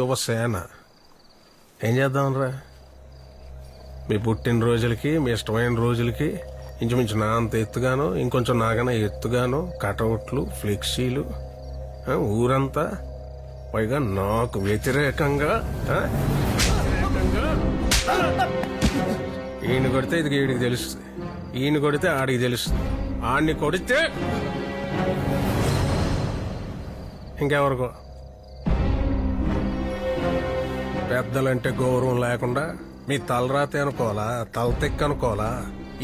యువసేన ఏం చేద్దాంరా? మీ పుట్టినరోజులకి మీ ఇష్టమైన రోజులకి ఇంచుమించు నా అంత ఎత్తుగాను ఇంకొంచెం నాకన్నా ఎత్తుగాను కటౌట్లు ఫ్లెక్సీలు ఊరంతా పైగా నాకు వ్యతిరేకంగా ఈయన కొడితే ఇది వీడికి తెలుస్తుంది, ఈయన కొడితే ఆడికి తెలుస్తుంది, ఆడిని కొడితే ఇంకెవరికో. పెద్దలంటే గౌరవం లేకుండా మీ తలరాతే అనుకోవాలా, తలతెక్క అనుకోవాలా,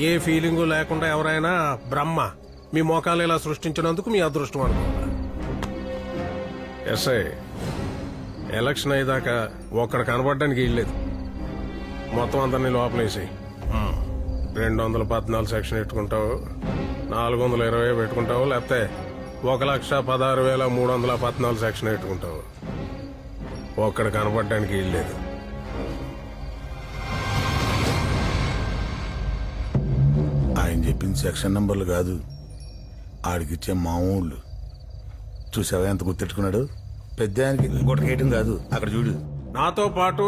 ఏ ఫీలింగు లేకుండా ఎవరైనా బ్రహ్మ మీ మోకాలు ఇలా సృష్టించినందుకు మీ అదృష్టం అనుకోవాలా. ఎస్ఐ ఎలక్షన్ అయ్యేదాకా ఒక్కడ కనబడడానికి వీల్లేదు. మొత్తం అందరినీ లోపలేసి 214 సెక్షన్ పెట్టుకుంటావు, 420 పెట్టుకుంటావు, లేకపోతే 1,16,314 సెక్షన్ పెట్టుకుంటావు. ఒక్కడ కనబడడానికి వీల్లేదు. ఆయన చెప్పిన సెక్షన్ నంబర్లు కాదు, ఆడికిచ్చే మామూళ్ళు. చూసావా ఎంత గుర్తెట్టుకున్నాడు? పెద్ద ఆయనకి గుట్టకేయటం కాదు, అక్కడ చూడు. నాతో పాటు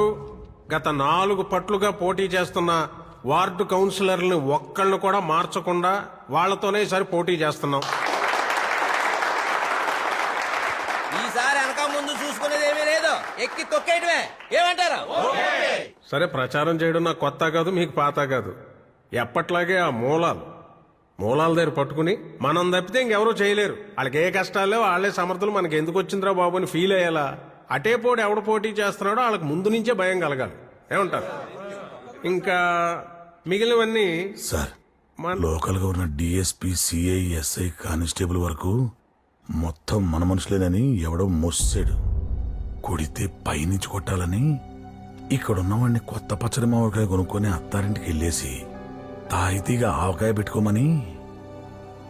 గత 4 పట్లుగా పోటీ చేస్తున్న వార్డు కౌన్సిలర్ని ఒక్కళ్ళను కూడా మార్చకుండా వాళ్లతోనే ఈసారి పోటీ చేస్తున్నాం. ఈసారి వెనక ముందు చూసుకునేది ఏమీ లేదు, ఎక్కి తొక్కేయటమే. ఏమంటారు? సరే, ప్రచారం చేయడం నాకు కొత్త కాదు, మీకు పాత కాదు. ఎప్పట్లాగే ఆ మూలాల దగ్గర పట్టుకుని మనం తప్పితే ఇంకెవరూ చేయలేరు. వాళ్ళకి ఏ కష్టాలే వాళ్ళే సమర్థులు, మనకి ఎందుకు వచ్చిందిరా బాబు అని ఫీల్ అయ్యేలా అటే పోటీ ఎవడు పోటీ చేస్తున్నాడో వాళ్ళకి ముందు నుంచే భయం కలగాలి. ఏమంటారు? ఇంకా మిగిలినవన్నీ సార్, లోకల్ గా ఉన్న డిఎస్పీ, సిఐ, ఎస్ఐ, కానిస్టేబుల్ వరకు మొత్తం మన మనుషులేనని ఎవడో మోసాడు. కొడితే పైనుంచి కొట్టాలని ఇక్కడున్నవాడిని కొత్త పచ్చడి మామిడికాయ కొనుక్కొని అత్తారింటికి వెళ్ళేసి తాయితీగా ఆవకాయ పెట్టుకోమని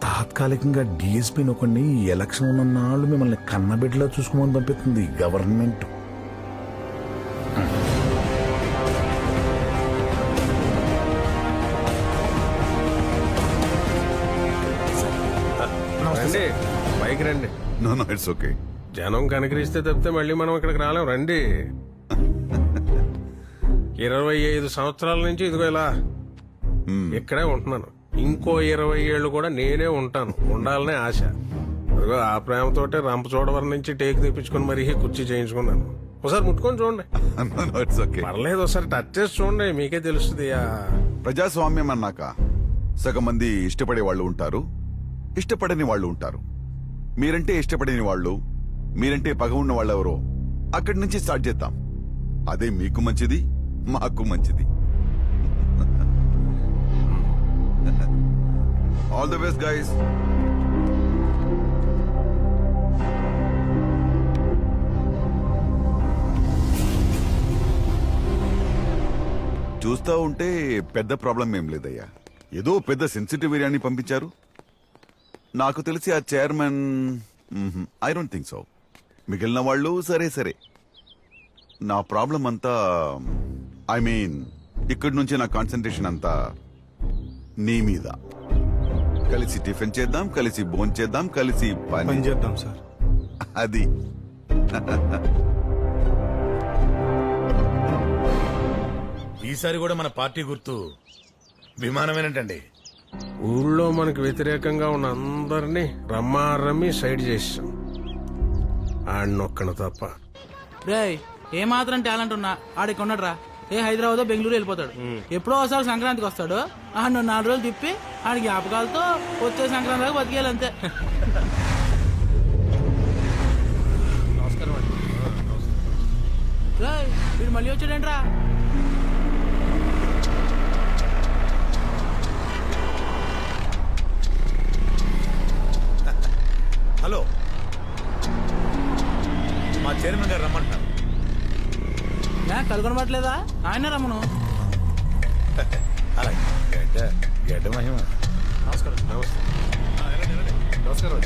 తాత్కాలికంగా డిఎస్పీ నొకండి ఎలక్షన్ ఉన్ననాళ్ళు మిమ్మల్ని కన్నబిడ్డలా చూసుకోమని పంపిస్తుంది గవర్నమెంట్. రండి, పైకి రండి. No, it's okay. జనం కనికరిస్తే తప్పితే మళ్ళీ మనం ఇక్కడికి రాలేం. రండి. 25 సంవత్సరాల నుంచి ఇదిగో ఇలా ఇక్కడే ఉంటున్నాను. ఇంకో 20 ఏళ్ళు కూడా నేనే ఉంటాను, ఉండాలనే ఆశ. అదిగో ఆ ప్రేమతోటే రంపచోడవరం నుంచి టేక్ తెప్పించుకుని మరీ కుర్చీ చేయించుకున్నాను. ఒకసారి ముట్టుకొని చూడండి. No, it's okay. పర్లేదు, ఒకసారి టచ్ చేసి చూడండి, మీకే తెలుస్తుంది. ప్రజాస్వామ్యం అన్నాక సగం మంది ఇష్టపడే వాళ్ళు ఉంటారు, ఇష్టపడని వాళ్ళు ఉంటారు. మీరంటే ఇష్టపడని వాళ్ళు, మీరంటే పగ ఉన్న వాళ్ళెవరో అక్కడి నుంచి స్టార్ట్ చేద్దాం. అదే మీకు మంచిది, మాకు మంచిది. All the best guys. చూస్తా ఉంటే పెద్ద ప్రాబ్లం ఏం లేదయ్యా. ఏదో పెద్ద సెన్సిటివ్ ఏరియాని పంపించారు. నాకు తెలిసి ఆ chairman, I don't think so. మిగిలిన వాళ్ళు సరే సరే. నా ప్రాబ్లం అంతా, ఐ మీన్ ఇక్కడి నుంచి నా కాన్సన్ట్రేషన్ అంతా నీ మీద. కలిసి టిఫిన్ చేద్దాం, కలిసి భోజనం చేద్దాం, కలిసి పని చేద్దాం సార్. అది ఈసారి కూడా మన పార్టీ గుర్తు విమానమేనంటండి. ఊళ్ళో మనకు వ్యతిరేకంగా ఉన్న అందరినీ రమ్మి సైడ్ చేసాం, ఆడినొక్కను తప్ప. రేయ్, ఏ మాత్రం టాలెంట్ ఉన్నా ఆడికి ఉన్నట్రా. ఏ హైదరాబాద్ బెంగళూరు వెళ్ళిపోతాడు. ఎప్పుడో ఒకసారి సంక్రాంతికి వస్తాడు. ఆడు 4 రోజులు తిప్పి ఆడి జ్ఞాపకాలతో వచ్చే సంక్రాంతి దాకా బతికేయాలి అంతే. రేయ్, వీడు మళ్ళీ వచ్చాడేంట్రా? హలో, మా చైర్మన్ గారు రమ్మంటున్నారు. కనుగొనబట్లేదా? ఆయన రమ్మను. అలాగే. గడ్డ మహిమ. నమస్కారం. నమస్కారం.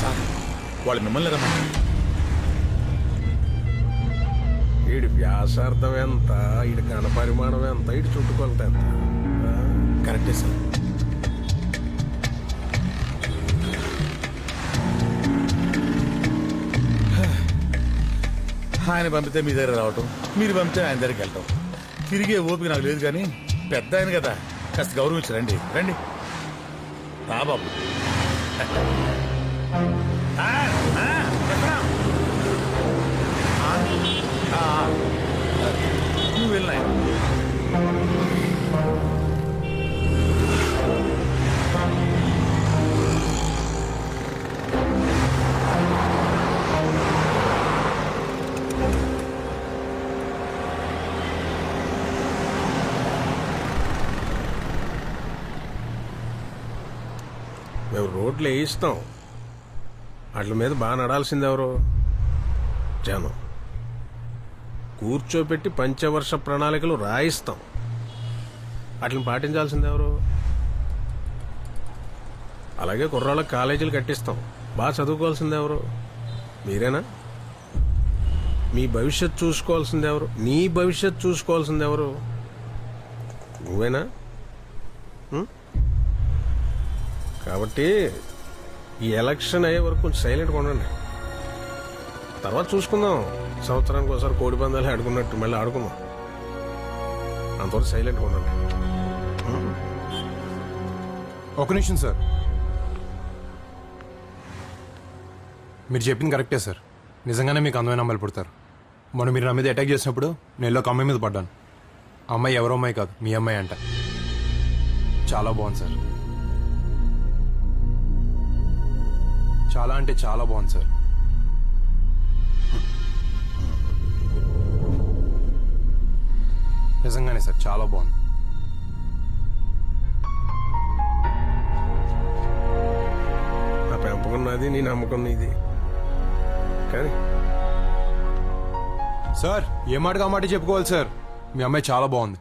సార్, వాళ్ళు మిమ్మల్ని రమ్మంటారు. వీడి వ్యాసార్థం ఎంత, వీడి ఘనపరిమాణం ఎంత, వీడి చుట్టుకొలత ఎంత. కరెక్టే సార్. ఆయన పంపితే మీ దగ్గర రావటం, మీరు పంపితే ఆయన దగ్గరికి వెళ్ళటం. తిరిగే ఓపిక నాకు లేదు కానీ పెద్ద ఆయన కదా, కాస్త గౌరవించి రండి. రండి రా బాబు. నువ్వు వెళ్ళినా మేము రోడ్లు వేయిస్తాం, వాటి మీద బాగా నడాల్సింది ఎవరు? జనం. కూర్చోబెట్టి పంచవర్ష ప్రణాళికలు రాయిస్తాం, వాటిని పాటించాల్సింది ఎవరు? అలాగే కుర్రాళ్ళకి కాలేజీలు కట్టిస్తాం, బాగా చదువుకోవాల్సింది ఎవరు? మీరేనా? మీ భవిష్యత్ చూసుకోవాల్సింది ఎవరు? నీ భవిష్యత్ చూసుకోవాల్సింది ఎవరు? నువ్వేనా? కాబట్టి ఈ ఎలక్షన్ అయ్యే వరకు కొంచెం సైలెంట్గా ఉండండి. తర్వాత చూసుకుందాం, సంవత్సరానికి ఒకసారి కోడి పందాలు ఆడుకున్నట్టు మళ్ళీ ఆడుకుందాం. అంతవరకు సైలెంట్గా ఉండండి. ఒక నిమిషం సార్, మీరు చెప్పింది కరెక్టే సార్. నిజంగానే మీకు అందమైన అమ్మాయిలు పుడతారు. మొన్న మీరు నా మీద అటాక్ చేసినప్పుడు నేను ఒక అమ్మాయి మీద పడ్డాను. ఆ అమ్మాయి ఎవరో అమ్మాయి కాదు, మీ అమ్మాయి అంట. చాలా బాగుంది సార్, చాలా అంటే చాలా బాగుంది సార్. నిజంగానే సార్, చాలా బాగుంది. నా పెంపకం నాది, నీ నమ్మకం నీది. కానీ సార్ ఏ మాటగా ఆ మాట చెప్పుకోవాలి సార్, మీ అమ్మాయి చాలా బాగుంది.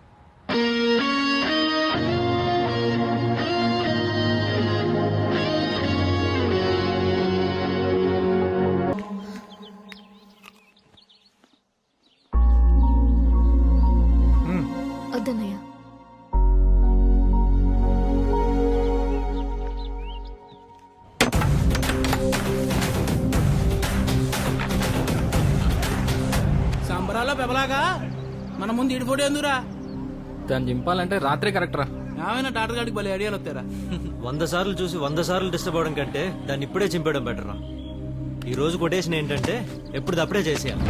వద్దన్నయ్య. సంబరాల్లో పెబలాగా మన ముందు ఇడి ఫోటో ఎందురా? దాన్ని దింపాలంటే రాత్రే కరెక్ట్ రా. ఏమైనా డాక్టర్ గారికి భలే ఐడియాలు వస్తారా? 100 సార్లు చూసి 100 సార్లు డిస్టర్బ్ అవడం కంటే దాన్ని ఇప్పుడే చింపేయడం బెటర్ రా. ఈ రోజు కొటేషన్ ఏంటంటే ఎప్పుడప్పుడే చేసేయాలి.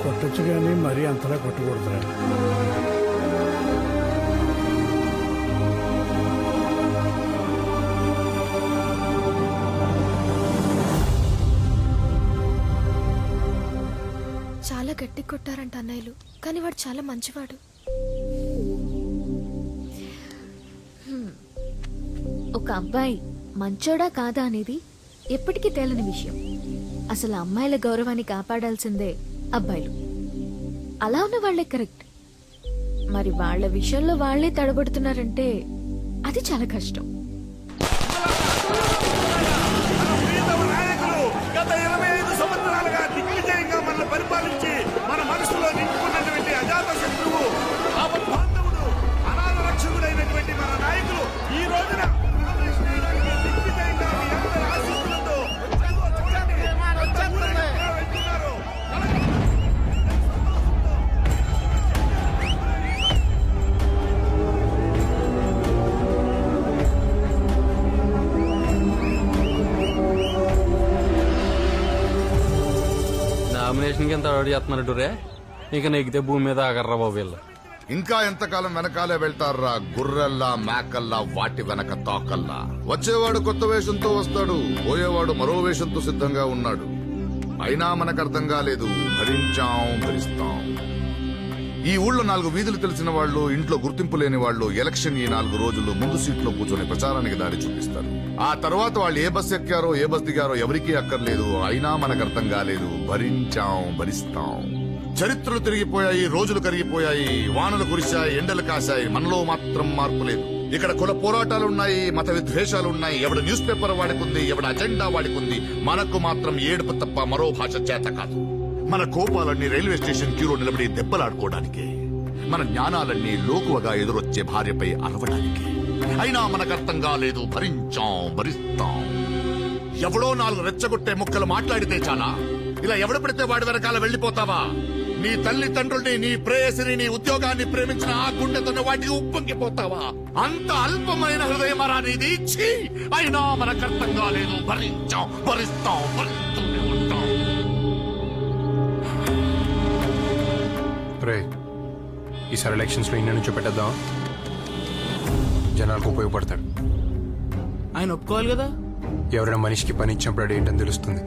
కొట్టచ్చు కానీ మరీ అంతలా కొట్టకూడదురా. చాలా గట్టి కొట్టారంట అన్నయ్యలు, కానీ వాడు చాలా మంచివాడు. ఒక అబ్బాయి మంచోడా కాదా అనేది ఎప్పటికీ తేలని విషయం. అసలు అమ్మాయిల గౌరవాన్ని కాపాడాల్సిందే అబ్బాయిలు. అలా ఉన్న వాళ్లే కరెక్ట్. మరి వాళ్ళ విషయంలో వాళ్లే తడబడుతున్నారంటే అది చాలా కష్టం. గత 25 సంవత్సరాలుగా దిగ్విజయంగా మనల్ని పరిపాలించి మన మనసులో నింపుకున్నటువంటి అజాత శత్రువు, ఆపద్బాంధవుడు, అనాథ రక్షకుడైనటువంటి మన నాయకులు ఈ రోజున నామినేషన్ వేయడానికి దిగ్విజయంగా మీ అందరి ఆశీస్సులతో చూడండి, వెళ్తున్నారు. నామినేషన్కి ఎంత రెడీ చేస్తున్నట్టు రే, ఇక నెగ్గితే భూమి మీద ఆగర్రా బాబు వీళ్ళు. ఇంకా ఎంతకాలం వెనకాలే వెళ్తారా గుర్రెల్లా మేకల్లా వాటి వెనక తోకల్లా. వచ్చేవాడు కొత్త వేషంతో వస్తాడు, పోయేవాడు మరో వేషంతో సిద్ధంగా ఉన్నాడు. అయినా మనకు అర్థం కాలేదు, భరించాం భరిస్తాం. ఈ ఊళ్ళో 4 వీధులు తెలిసిన వాళ్ళు, ఇంట్లో గుర్తింపు లేని వాళ్ళు ఎలక్షన్ ఈ 4 రోజులు ముందు సీట్లో కూర్చొని ప్రచారానికి దారి చూపిస్తారు. ఆ తర్వాత వాళ్ళు ఏ బస్ ఎక్కారో ఏ బస్ దిగారో ఎవరికీ అక్కర్లేదు. అయినా మనకు అర్థం కాలేదు, భరించాం భరిస్తాం. చరిత్రలు తిరిగిపోయాయి, రోజులు కరిగిపోయాయి, వానలు కురిశాయి, ఎండలు కాశాయి, మనలో మాత్రం మార్పు లేదు. ఇక్కడ కుల పోరాటాలున్నాయి, మత విద్వేషాలున్నాయి, ఎవడ న్యూస్ పేపర్ వాడుకుంది, ఎవడ అజెండా వాడుకుంది. మనకు మాత్రం ఏడుపు తప్ప మరో భాష చేత కాదు. మన కోపాలన్నీ రైల్వే స్టేషన్ క్యూలో నిలబడి దెబ్బలాడుకోవడానికి, మన జ్ఞానాలన్నీ లోకువగా ఎదురొచ్చే భార్యపై అరవడానికి. అయినా మనకు అర్థం కాలేదు, భరించాం భరిస్తాం. ఎవడో 4 రెచ్చగొట్టే ముక్కలు మాట్లాడితే చాలా, ఇలా ఎవడు పడితే వాడి వెనకాల వెళ్లిపోతావా? నీ తల్లిదండ్రుల్ని, నీ ప్రేయసిని, నీ ఉద్యోగాన్ని ప్రేమించిన ఆ గుండెతోనే వాటికి ఉప్పొంగిపోతావా? అంత అల్పమైన హృదయమరా నీది? ఛీ! అయినా మనకు అర్థం కాలేదు, భరించాం భరిస్తాం భరిస్తూనే ఉంటాం. రే, ఈసారి ఎలక్షన్స్ లో ఇండియా నుంచి పెట్టేద్దాం, జనాలకు ఉపయోగపడతాడు. ఆయన ఒప్పుకోవాలి కదా. ఎవరైనా మనిషికి పని ఇచ్చినప్పుడు అది ఏంటని తెలుస్తుంది.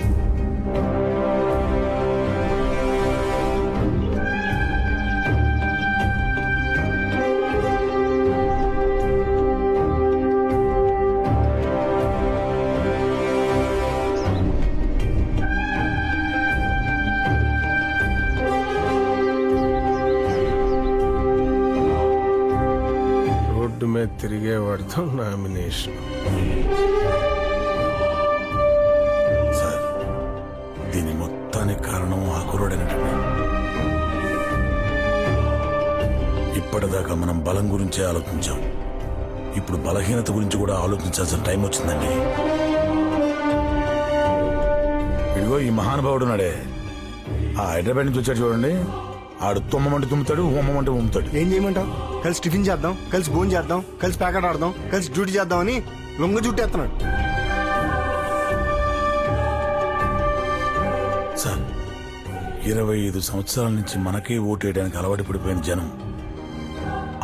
రోడ్డు మీద తిరిగేవాడితో నామినేషన్. సార్, దీని మొత్తానికి కారణం ఆ కుర్రోడేనండి. ఇప్పటిదాకా మనం బలం గురించే ఆలోచించాం, ఇప్పుడు బలహీనత గురించి కూడా ఆలోచించాల్సిన టైం వచ్చిందండి. ఇదిగో ఈ మహానుభావుడు నాడే, ఆ హైదరాబాద్ నుంచి వచ్చాడు చూడండి. ఆడు తుమ్మమంటే తుమ్ముతాడు, ఉమ్మమంటే ఉమ్ముతాడు. ఏం చేయమంటావు? కలిసి టిఫిన్ చేద్దాం, కలిసి భోజనం చేద్దాం, కలిసి ప్యాకెట్ ఆడదాం, కలిసి డ్యూటీ చేద్దామని లొంగ జుట్టేస్తున్నాడు. సార్, 25 సంవత్సరాల నుంచి మనకే ఓటేయడానికి అలవాటు పడిపోయిన జనం